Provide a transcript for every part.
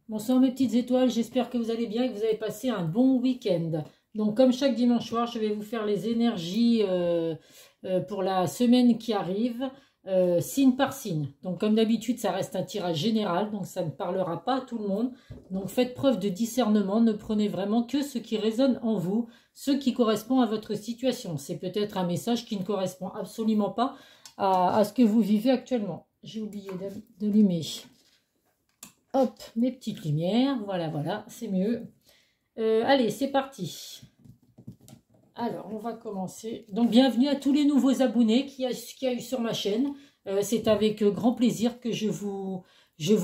Bonsoir mes petites étoiles, j'espère que vous allez bien et que vous avez passé un bon week-end. Donc comme chaque dimanche soir, je vais vous faire les énergies pour la semaine qui arrive, signe par signe. Donc comme d'habitude, ça reste un tirage général, donc ça ne parlera pas à tout le monde. Donc faites preuve de discernement, ne prenez vraiment que ce qui résonne en vous, ce qui correspond à votre situation. C'est peut-être un message qui ne correspond absolument pas à ce que vous vivez actuellement. J'ai oublié d'allumer. Hop, mes petites lumières, voilà, voilà, c'est mieux. Allez, c'est parti. Alors, on va commencer. Donc, bienvenue à tous les nouveaux abonnés qu'il y a eu sur ma chaîne. C'est avec grand plaisir que je vous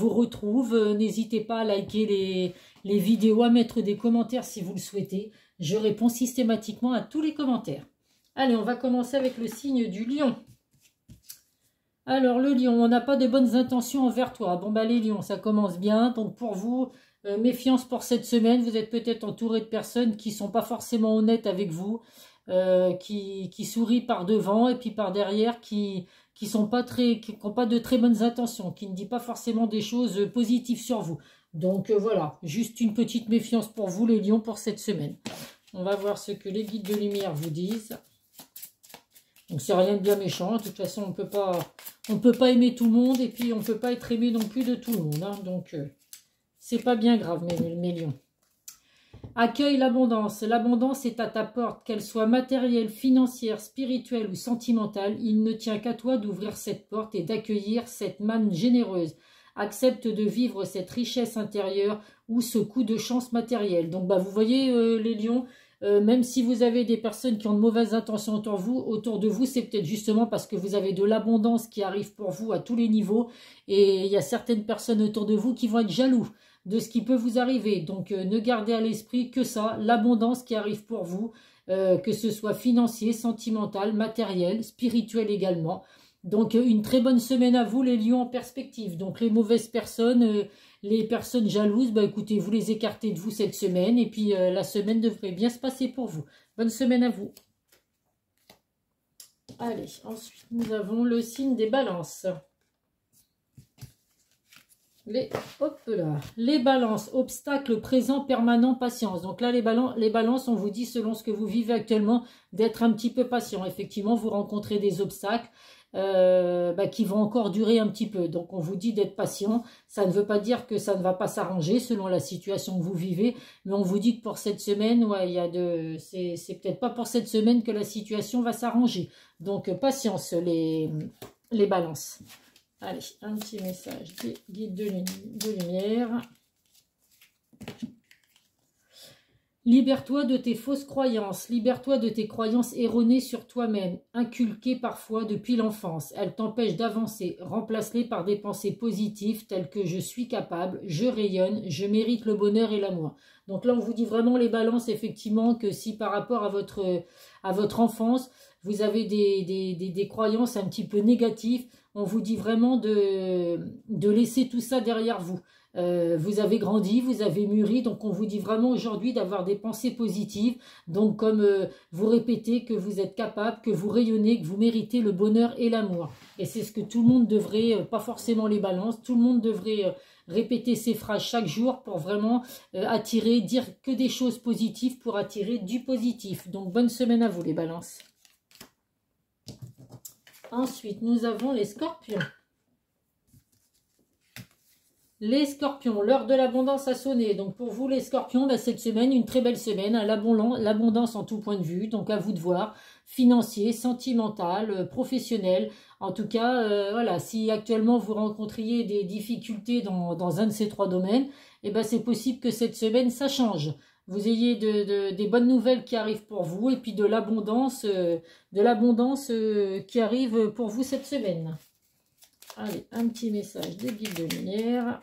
retrouve. N'hésitez pas à liker les vidéos, à mettre des commentaires si vous le souhaitez. Je réponds systématiquement à tous les commentaires. Allez, on va commencer avec le signe du lion. Alors, le lion, on n'a pas de bonnes intentions envers toi. Bon, bah les lions, ça commence bien. Donc, pour vous, méfiance pour cette semaine. Vous êtes peut-être entouré de personnes qui ne sont pas forcément honnêtes avec vous, qui sourient par devant et puis par derrière, qui n'ont pas de très bonnes intentions, qui ne disent pas forcément des choses positives sur vous. Donc, voilà, juste une petite méfiance pour vous, les lions, pour cette semaine. On va voir ce que les guides de lumière vous disent. Donc c'est rien de bien méchant, de toute façon on peut pas aimer tout le monde et puis on ne peut pas être aimé non plus de tout le monde. Hein. Donc c'est pas bien grave mes lions. Accueille l'abondance. L'abondance est à ta porte, qu'elle soit matérielle, financière, spirituelle ou sentimentale. Il ne tient qu'à toi d'ouvrir cette porte et d'accueillir cette manne généreuse. Accepte de vivre cette richesse intérieure ou ce coup de chance matérielle. Donc bah, vous voyez les lions, même si vous avez des personnes qui ont de mauvaises intentions autour de vous, c'est peut-être justement parce que vous avez de l'abondance qui arrive pour vous à tous les niveaux. Et il y a certaines personnes autour de vous qui vont être jaloux de ce qui peut vous arriver. Donc ne gardez à l'esprit que ça, l'abondance qui arrive pour vous, que ce soit financier, sentimental, matériel, spirituel également. Donc une très bonne semaine à vous les lions en perspective. Donc les mauvaises personnes, les personnes jalouses, bah écoutez, vous les écartez de vous cette semaine et puis la semaine devrait bien se passer pour vous. Bonne semaine à vous. Allez, ensuite nous avons le signe des balances. Les balances, obstacles présents, permanents, patience. Donc là, les balances, on vous dit, selon ce que vous vivez actuellement, d'être un petit peu patient. Effectivement, vous rencontrez des obstacles qui vont encore durer un petit peu. Donc, on vous dit d'être patient. Ça ne veut pas dire que ça ne va pas s'arranger selon la situation que vous vivez. Mais on vous dit que pour cette semaine, ouais, c'est peut-être pas pour cette semaine que la situation va s'arranger. Donc, patience, les balances. Allez, un petit message des guides de lumière. Libère-toi de tes fausses croyances, libère-toi de tes croyances erronées sur toi-même, inculquées parfois depuis l'enfance. Elles t'empêchent d'avancer. Remplace-les par des pensées positives telles que je suis capable, je rayonne, je mérite le bonheur et l'amour. Donc là, on vous dit vraiment les balances, effectivement, que si par rapport à votre enfance, vous avez des croyances un petit peu négatives, on vous dit vraiment de laisser tout ça derrière vous. Vous avez grandi, vous avez mûri, donc on vous dit vraiment aujourd'hui d'avoir des pensées positives. Donc comme vous répétez que vous êtes capable, que vous rayonnez, que vous méritez le bonheur et l'amour. Et c'est ce que tout le monde devrait, pas forcément les balances, tout le monde devrait répéter ces phrases chaque jour pour vraiment attirer, dire que des choses positives pour attirer du positif. Donc bonne semaine à vous les balances. Ensuite, nous avons les scorpions. Les scorpions, l'heure de l'abondance a sonné. Donc pour vous les scorpions, bah, cette semaine, une très belle semaine. Hein, l'abondance en tout point de vue. Donc à vous de voir. Financier, sentimental, professionnel. En tout cas, voilà, si actuellement vous rencontriez des difficultés dans un de ces trois domaines, eh ben, c'est possible que cette semaine, ça change. Vous ayez des bonnes nouvelles qui arrivent pour vous et puis de l'abondance qui arrive pour vous cette semaine. Allez, un petit message des guides de lumière.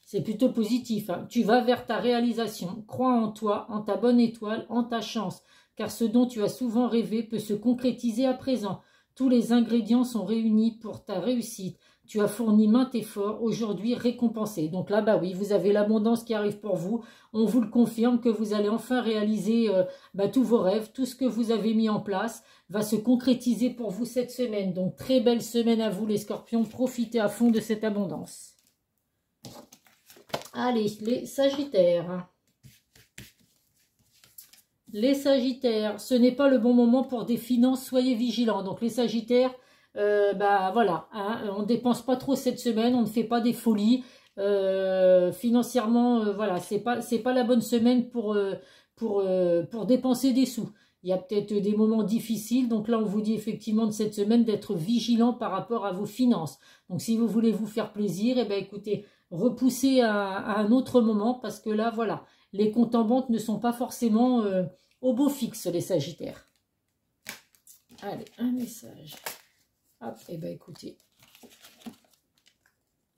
C'est plutôt positif. Hein. Tu vas vers ta réalisation. Crois en toi, en ta bonne étoile, en ta chance. Car ce dont tu as souvent rêvé peut se concrétiser à présent. Tous les ingrédients sont réunis pour ta réussite. Tu as fourni maint effort, aujourd'hui récompensé. Donc là, bah oui, vous avez l'abondance qui arrive pour vous. On vous le confirme que vous allez enfin réaliser tous vos rêves. Tout ce que vous avez mis en place va se concrétiser pour vous cette semaine. Donc très belle semaine à vous les scorpions. Profitez à fond de cette abondance. Allez, les Sagittaires. Les Sagittaires, ce n'est pas le bon moment pour des finances, soyez vigilants. Donc les Sagittaires, bah voilà, hein, on ne dépense pas trop cette semaine, on ne fait pas des folies. Financièrement, voilà, c'est pas la bonne semaine pour dépenser des sous. Il y a peut-être des moments difficiles, donc là on vous dit effectivement de cette semaine d'être vigilant par rapport à vos finances. Donc si vous voulez vous faire plaisir, eh ben écoutez, repoussez à un autre moment parce que là voilà, les comptes en banque ne sont pas forcément au beau fixe les Sagittaires. Allez, un message. Hop, et ben écoutez.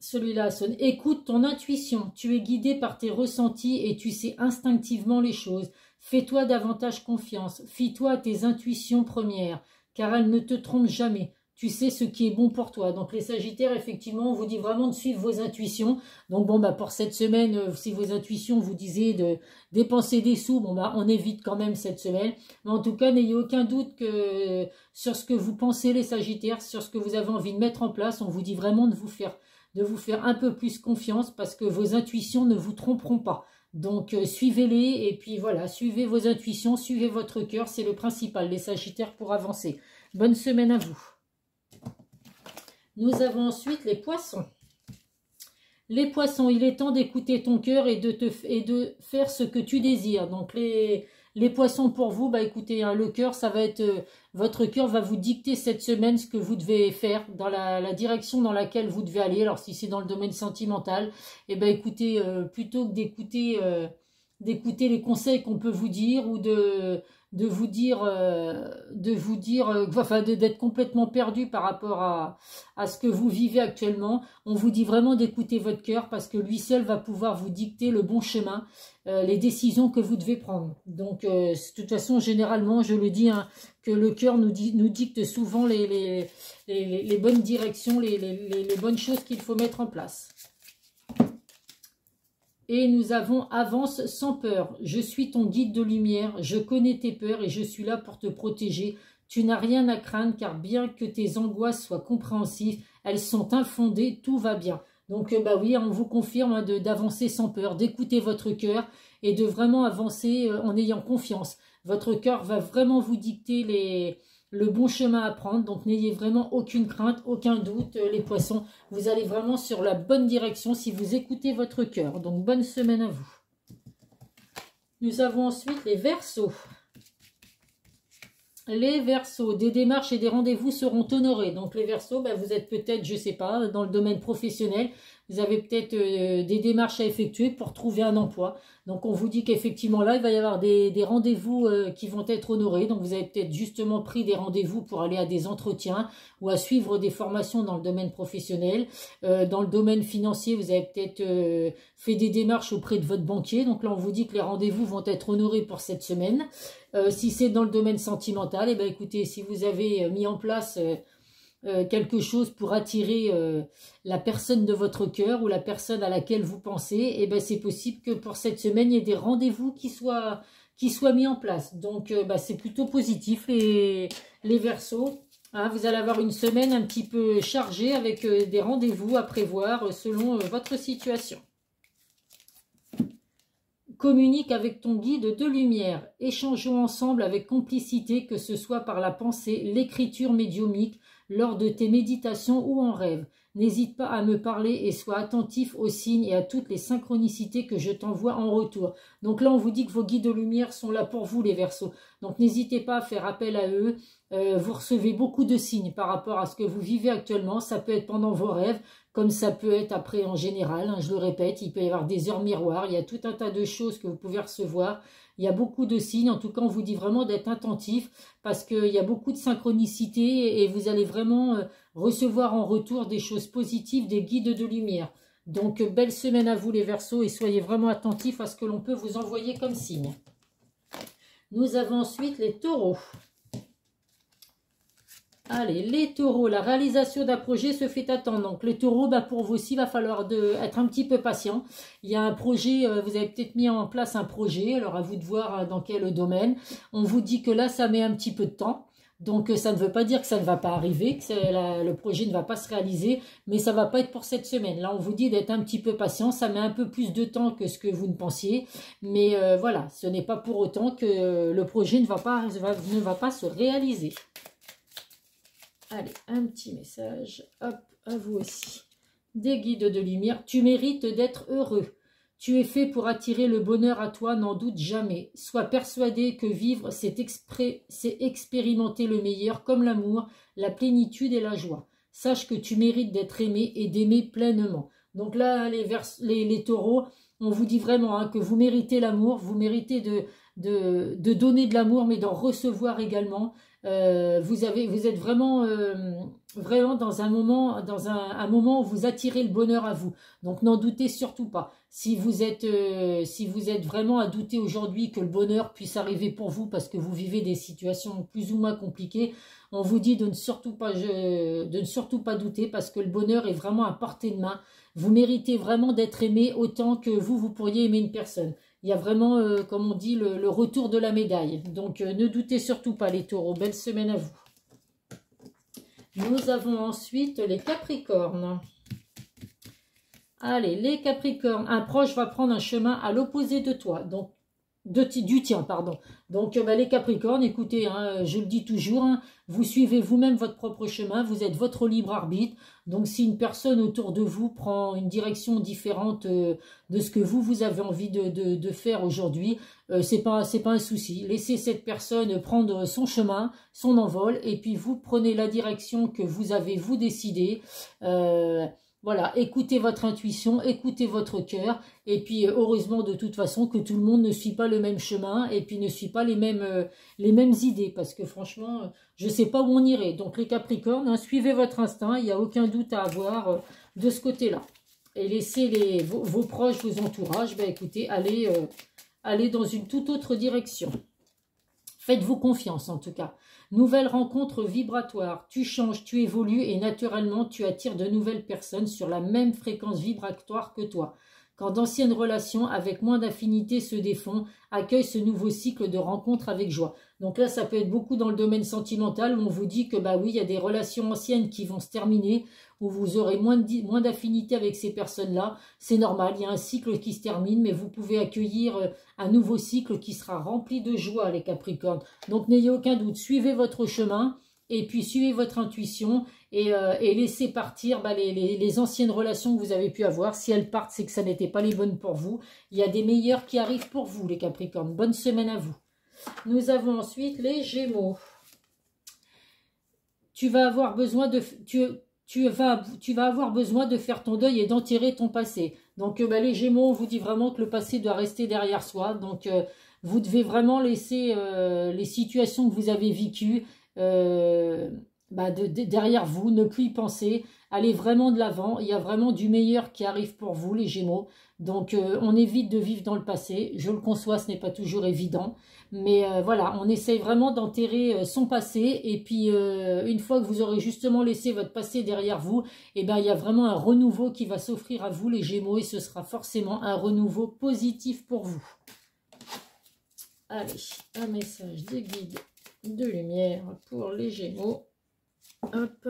Celui-là sonne. Écoute ton intuition. Tu es guidé par tes ressentis et tu sais instinctivement les choses. Fais-toi davantage confiance. Fie-toi à tes intuitions premières, car elles ne te trompent jamais. Tu sais ce qui est bon pour toi. Donc les Sagittaires, effectivement, on vous dit vraiment de suivre vos intuitions. Donc bon, bah pour cette semaine, si vos intuitions vous disaient de dépenser des sous, bon bah on évite quand même cette semaine. Mais en tout cas, n'ayez aucun doute que sur ce que vous pensez les Sagittaires, sur ce que vous avez envie de mettre en place. On vous dit vraiment de vous faire un peu plus confiance parce que vos intuitions ne vous tromperont pas. Donc suivez-les et puis voilà, suivez vos intuitions, suivez votre cœur, c'est le principal, les Sagittaires pour avancer. Bonne semaine à vous. Nous avons ensuite les Poissons. Les Poissons, il est temps d'écouter ton cœur et de faire ce que tu désires. Donc les Poissons pour vous, bah écoutez, hein, le cœur, ça va être votre cœur va vous dicter cette semaine ce que vous devez faire, dans la direction dans laquelle vous devez aller. Alors si c'est dans le domaine sentimental, eh ben écoutez, plutôt que d'écouter les conseils qu'on peut vous dire ou d'être complètement perdu par rapport à ce que vous vivez actuellement, on vous dit vraiment d'écouter votre cœur parce que lui seul va pouvoir vous dicter le bon chemin, les décisions que vous devez prendre. Donc de toute façon, généralement, je le dis, hein, que le cœur nous dicte souvent les bonnes directions, les bonnes choses qu'il faut mettre en place. Et nous avons avance sans peur. Je suis ton guide de lumière, je connais tes peurs et je suis là pour te protéger. Tu n'as rien à craindre car bien que tes angoisses soient compréhensives, elles sont infondées, tout va bien. Donc bah oui, on vous confirme hein, d'avancer sans peur, d'écouter votre cœur et de vraiment avancer en ayant confiance. Votre cœur va vraiment vous dicter le bon chemin à prendre, donc n'ayez vraiment aucune crainte, aucun doute, les Poissons. Vous allez vraiment sur la bonne direction si vous écoutez votre cœur. Donc bonne semaine à vous. Nous avons ensuite les Verseaux. Les Verseaux, des démarches et des rendez-vous seront honorés. Donc les Verseaux, ben, vous êtes peut-être, je ne sais pas, dans le domaine professionnel. Vous avez peut-être des démarches à effectuer pour trouver un emploi. Donc on vous dit qu'effectivement là, il va y avoir des rendez-vous qui vont être honorés. Donc vous avez peut-être justement pris des rendez-vous pour aller à des entretiens ou à suivre des formations dans le domaine professionnel. Dans le domaine financier, vous avez peut-être fait des démarches auprès de votre banquier. Donc là, on vous dit que les rendez-vous vont être honorés pour cette semaine. Si c'est dans le domaine sentimental, eh ben, écoutez, si vous avez mis en place quelque chose pour attirer la personne de votre cœur ou la personne à laquelle vous pensez, eh ben, c'est possible que pour cette semaine, il y ait des rendez-vous qui soient mis en place. Donc, bah, c'est plutôt positif, les Verseaux. Hein, vous allez avoir une semaine un petit peu chargée avec des rendez-vous à prévoir selon votre situation. Communique avec ton guide de lumière. Échangeons ensemble avec complicité, que ce soit par la pensée, l'écriture médiumique, lors de tes méditations ou en rêve. N'hésite pas à me parler et sois attentif aux signes et à toutes les synchronicités que je t'envoie en retour. Donc là, on vous dit que vos guides de lumière sont là pour vous, les Verseaux. Donc n'hésitez pas à faire appel à eux. Vous recevez beaucoup de signes par rapport à ce que vous vivez actuellement. Ça peut être pendant vos rêves, comme ça peut être après en général. Hein, je le répète, il peut y avoir des heures miroirs. Il y a tout un tas de choses que vous pouvez recevoir. Il y a beaucoup de signes. En tout cas, on vous dit vraiment d'être attentif parce qu'il y a beaucoup de synchronicité et vous allez vraiment recevoir en retour des choses positives, des guides de lumière. Donc, belle semaine à vous les Verseaux et soyez vraiment attentifs à ce que l'on peut vous envoyer comme signe. Nous avons ensuite les Taureaux. Allez, les Taureaux, la réalisation d'un projet se fait attendre. Donc, les Taureaux, bah, pour vous aussi, il va falloir être un petit peu patient. Il y a un projet, vous avez peut-être mis en place un projet, alors à vous de voir dans quel domaine. On vous dit que là, ça met un petit peu de temps. Donc ça ne veut pas dire que ça ne va pas arriver, que le projet ne va pas se réaliser, mais ça ne va pas être pour cette semaine. Là, on vous dit d'être un petit peu patient, ça met un peu plus de temps que ce que vous ne pensiez, mais voilà, ce n'est pas pour autant que le projet ne va pas se réaliser. Allez, un petit message, hop, à vous aussi. Des guides de lumière, tu mérites d'être heureux. Tu es fait pour attirer le bonheur à toi, n'en doute jamais. Sois persuadé que vivre, c'est expérimenter le meilleur, comme l'amour, la plénitude et la joie. Sache que tu mérites d'être aimé et d'aimer pleinement. Donc là, les taureaux, on vous dit vraiment que vous méritez l'amour, vous méritez de donner de l'amour, mais d'en recevoir également. Vous êtes vraiment, vraiment dans un moment où vous attirez le bonheur à vous. Donc n'en doutez surtout pas. Si vous êtes vraiment à douter aujourd'hui que le bonheur puisse arriver pour vous parce que vous vivez des situations plus ou moins compliquées, on vous dit de ne surtout pas douter parce que le bonheur est vraiment à portée de main. Vous méritez vraiment d'être aimé autant que vous pourriez aimer une personne. Il y a vraiment, comme on dit, le retour de la médaille. Donc, ne doutez surtout pas les taureaux. Belle semaine à vous. Nous avons ensuite les capricornes. Allez, les capricornes. Un proche va prendre un chemin à l'opposé de toi. Donc, du tien, pardon. Donc, les capricornes, écoutez, je le dis toujours, vous suivez vous-même votre propre chemin, vous êtes votre libre arbitre. Donc, si une personne autour de vous prend une direction différente de ce que vous avez envie de faire aujourd'hui, c'est pas un souci. Laissez cette personne prendre son chemin, son envol, et puis vous prenez la direction que vous avez, vous, décidé. Voilà, écoutez votre intuition, écoutez votre cœur, et puis heureusement de toute façon que tout le monde ne suit pas le même chemin, et puis ne suit pas les mêmes idées, parce que franchement, je ne sais pas où on irait. Donc les Capricornes, suivez votre instinct, il n'y a aucun doute à avoir de ce côté-là. Et laissez vos proches, vos entourages, écoutez, allez dans une toute autre direction. Faites-vous confiance en tout cas. Nouvelle rencontre vibratoire. Tu changes, tu évolues et naturellement tu attires de nouvelles personnes sur la même fréquence vibratoire que toi. Quand d'anciennes relations avec moins d'affinité se défont, accueille ce nouveau cycle de rencontres avec joie. Donc là, ça peut être beaucoup dans le domaine sentimental où on vous dit que oui, il y a des relations anciennes qui vont se terminer, où vous aurez moins d'affinité avec ces personnes-là. C'est normal, il y a un cycle qui se termine, mais vous pouvez accueillir un nouveau cycle qui sera rempli de joie, les Capricornes. Donc n'ayez aucun doute, suivez votre chemin et puis suivez votre intuition et laissez partir les anciennes relations que vous avez pu avoir. Si elles partent, c'est que ça n'était pas les bonnes pour vous. Il y a des meilleures qui arrivent pour vous, les Capricornes. Bonne semaine à vous. Nous avons ensuite les Gémeaux. Tu vas avoir besoin de... Tu vas avoir besoin de faire ton deuil et d'enterrer ton passé. Donc, les Gémeaux, on vous dit vraiment que le passé doit rester derrière soi. Donc, vous devez vraiment laisser les situations que vous avez vécues derrière vous, ne plus y penser. Allez vraiment de l'avant. Il y a vraiment du meilleur qui arrive pour vous, les Gémeaux. Donc, on évite de vivre dans le passé. Je le conçois, ce n'est pas toujours évident. Mais voilà, on essaye vraiment d'enterrer son passé. Et puis, une fois que vous aurez justement laissé votre passé derrière vous, il y a vraiment un renouveau qui va s'offrir à vous, les Gémeaux. Et ce sera forcément un renouveau positif pour vous. Allez, un message de guide de lumière pour les Gémeaux. Hop.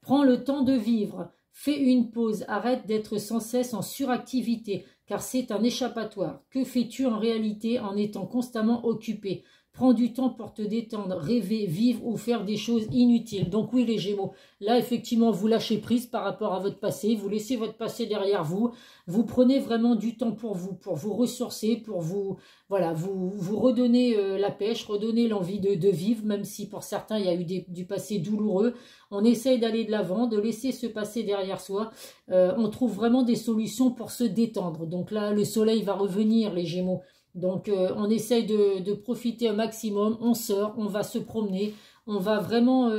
Prends le temps de vivre. Fais une pause, arrête d'être sans cesse en suractivité, car c'est un échappatoire. Que fais-tu en réalité en étant constamment occupé? Prends du temps pour te détendre, rêver, vivre ou faire des choses inutiles. Donc oui, les Gémeaux, là, effectivement, vous lâchez prise par rapport à votre passé, vous laissez votre passé derrière vous, vous prenez vraiment du temps pour vous ressourcer, pour vous redonner la pêche, redonner l'envie de vivre, même si pour certains, il y a eu du passé douloureux. On essaye d'aller de l'avant, de laisser ce passé derrière soi. On trouve vraiment des solutions pour se détendre. Donc là, le soleil va revenir, les Gémeaux. Donc, on essaye de profiter un maximum, on sort, on va se promener, on va vraiment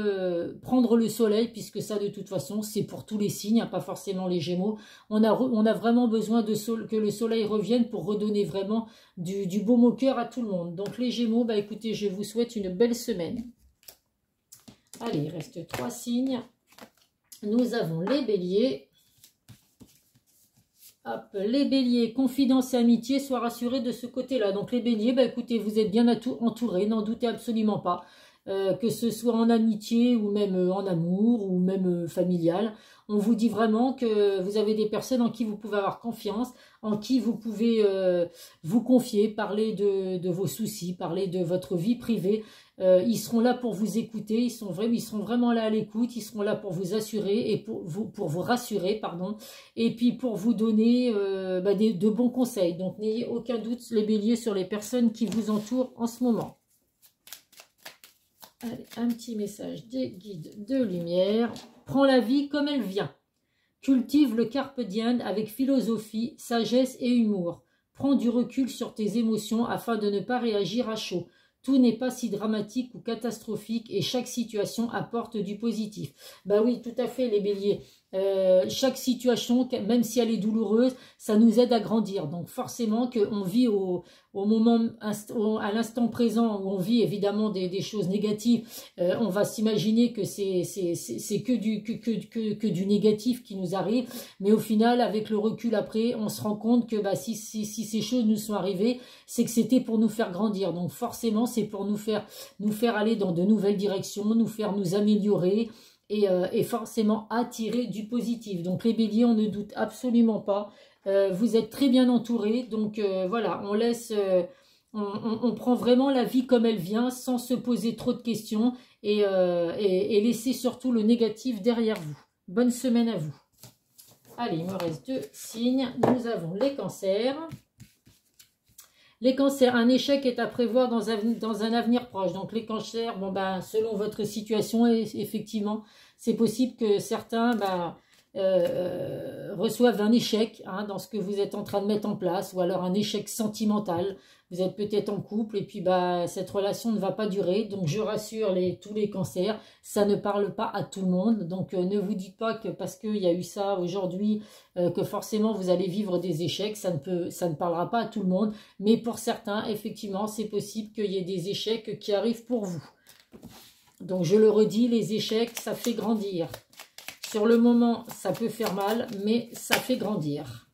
prendre le soleil, puisque ça, de toute façon, c'est pour tous les signes, pas forcément les Gémeaux. On a vraiment besoin que le soleil revienne pour redonner vraiment du baume au cœur à tout le monde. Donc, les Gémeaux, écoutez, je vous souhaite une belle semaine. Allez, il reste 3 signes. Nous avons les Béliers. Hop, les Béliers, confidence et amitié, soient rassurés de ce côté-là. Donc les Béliers, écoutez, vous êtes bien entourés, n'en doutez absolument pas. que ce soit en amitié ou même en amour ou même familial. On vous dit vraiment que vous avez des personnes en qui vous pouvez avoir confiance, en qui vous pouvez vous confier, parler de vos soucis, parler de votre vie privée. Ils seront là pour vous écouter, ils seront vraiment là à l'écoute, ils seront là pour vous assurer et pour vous rassurer, pardon, et puis pour vous donner de bons conseils. Donc n'ayez aucun doute, les béliers, sur les personnes qui vous entourent en ce moment. Allez, un petit message des guides de lumière. Prends la vie comme elle vient. Cultive le carpe diem avec philosophie, sagesse et humour. Prends du recul sur tes émotions afin de ne pas réagir à chaud. Tout n'est pas si dramatique ou catastrophique et chaque situation apporte du positif. Bah oui, tout à fait les béliers. Chaque situation, même si elle est douloureuse, ça nous aide à grandir. Donc forcément qu'on vit au moment, à l'instant présent où on vit évidemment des choses négatives, on va s'imaginer que c'est que du négatif qui nous arrive. Mais au final, avec le recul après, on se rend compte que si ces choses nous sont arrivées, c'est que c'était pour nous faire grandir. Donc forcément, c'est pour nous faire aller dans de nouvelles directions, nous améliorer, et forcément attirer du positif. Donc les béliers, on ne doute absolument pas. Vous êtes très bien entourés. Donc voilà, on laisse... on prend vraiment la vie comme elle vient, sans se poser trop de questions, et laisser surtout le négatif derrière vous. Bonne semaine à vous. Allez, il me reste 2 signes. Nous avons les cancers. Les cancers, un échec est à prévoir dans un avenir proche. Donc les cancers, selon votre situation, effectivement, c'est possible que certains reçoivent un échec dans ce que vous êtes en train de mettre en place, ou alors un échec sentimental. Vous êtes peut-être en couple et puis cette relation ne va pas durer. Donc je rassure tous les cancers, ça ne parle pas à tout le monde. Donc ne vous dites pas que parce qu'il y a eu ça aujourd'hui, que forcément vous allez vivre des échecs. Ça ne parlera pas à tout le monde. Mais pour certains, effectivement, c'est possible qu'il y ait des échecs qui arrivent pour vous. Donc je le redis, les échecs, ça fait grandir. Sur le moment, ça peut faire mal, mais ça fait grandir.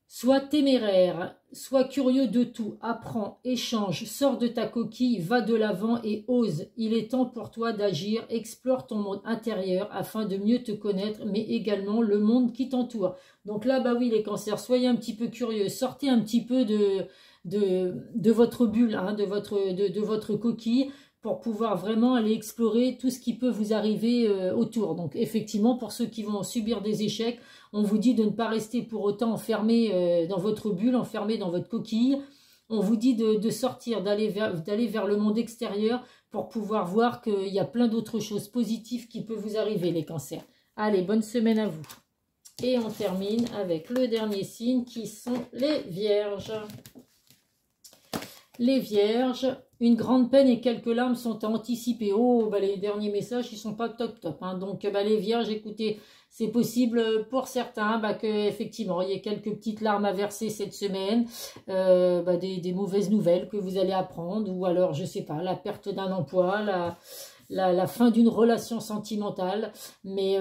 Sois téméraire, sois curieux de tout, apprends, échange, sors de ta coquille, va de l'avant et ose. Il est temps pour toi d'agir, explore ton monde intérieur afin de mieux te connaître, mais également le monde qui t'entoure. Donc là, oui, les cancers, soyez un petit peu curieux, sortez un petit peu de votre bulle, de votre coquille, pour pouvoir vraiment aller explorer tout ce qui peut vous arriver autour. Donc effectivement, pour ceux qui vont subir des échecs, on vous dit de ne pas rester pour autant enfermé dans votre bulle, enfermé dans votre coquille. On vous dit de sortir, d'aller vers le monde extérieur pour pouvoir voir qu'il y a plein d'autres choses positives qui peuvent vous arriver, les cancers. Allez, bonne semaine à vous. Et on termine avec le dernier signe qui sont les vierges. Les vierges, une grande peine et quelques larmes sont à anticiper. Oh, les derniers messages, ils sont pas top. Donc, les vierges, écoutez, c'est possible pour certains qu'effectivement, il y ait quelques petites larmes à verser cette semaine. Des mauvaises nouvelles que vous allez apprendre. Ou alors, je sais pas, la perte d'un emploi, la fin d'une relation sentimentale. Mais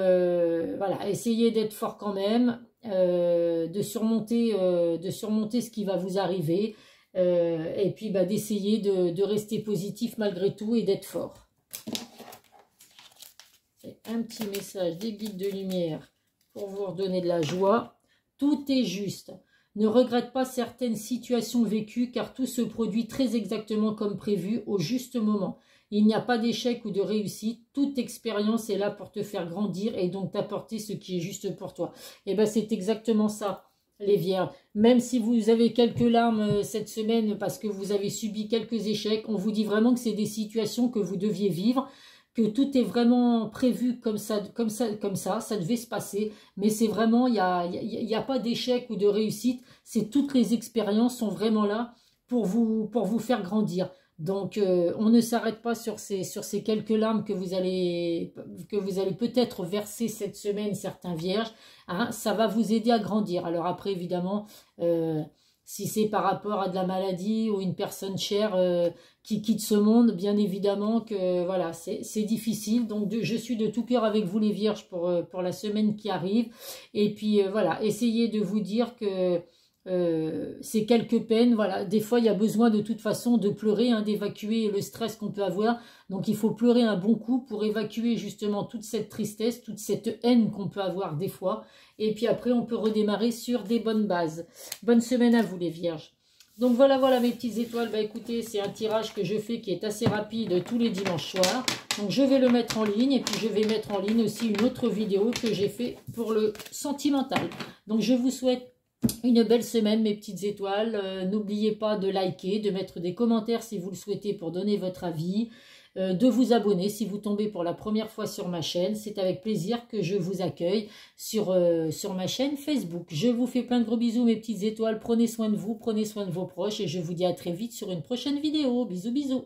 voilà, essayez d'être fort quand même, de surmonter ce qui va vous arriver. Et puis d'essayer de rester positif malgré tout et d'être fort. Et un petit message des guides de lumière pour vous redonner de la joie. Tout est juste. Ne regrette pas certaines situations vécues car tout se produit très exactement comme prévu au juste moment. Il n'y a pas d'échec ou de réussite. Toute expérience est là pour te faire grandir et donc t'apporter ce qui est juste pour toi. Et c'est exactement ça. Les vierges, même si vous avez quelques larmes cette semaine parce que vous avez subi quelques échecs, on vous dit vraiment que c'est des situations que vous deviez vivre, que tout est vraiment prévu comme ça, ça devait se passer, mais c'est vraiment, il n'y a pas d'échec ou de réussite, c'est toutes les expériences sont vraiment là pour vous faire grandir. Donc, on ne s'arrête pas sur ces quelques larmes que vous allez peut-être verser cette semaine, certains vierges. Ça va vous aider à grandir. Alors après, évidemment, si c'est par rapport à de la maladie ou une personne chère qui quitte ce monde, bien évidemment que voilà, c'est difficile. Donc, je suis de tout cœur avec vous les vierges pour la semaine qui arrive. Et puis, voilà, essayez de vous dire que ces quelques peines, voilà, des fois il y a besoin de toute façon de pleurer, hein, d'évacuer le stress qu'on peut avoir, donc il faut pleurer un bon coup pour évacuer justement toute cette tristesse, toute cette haine qu'on peut avoir des fois, et puis après on peut redémarrer sur des bonnes bases. Bonne semaine à vous les vierges. Donc voilà, voilà mes petites étoiles, bah écoutez, c'est un tirage que je fais qui est assez rapide tous les dimanches soirs, donc je vais le mettre en ligne, et puis je vais mettre en ligne aussi une autre vidéo que j'ai fait pour le sentimental. Donc je vous souhaite une belle semaine mes petites étoiles, n'oubliez pas de liker, de mettre des commentaires si vous le souhaitez pour donner votre avis, de vous abonner si vous tombez pour la première fois sur ma chaîne, c'est avec plaisir que je vous accueille sur ma chaîne Facebook. Je vous fais plein de gros bisous mes petites étoiles, prenez soin de vous, prenez soin de vos proches et je vous dis à très vite sur une prochaine vidéo, bisous bisous.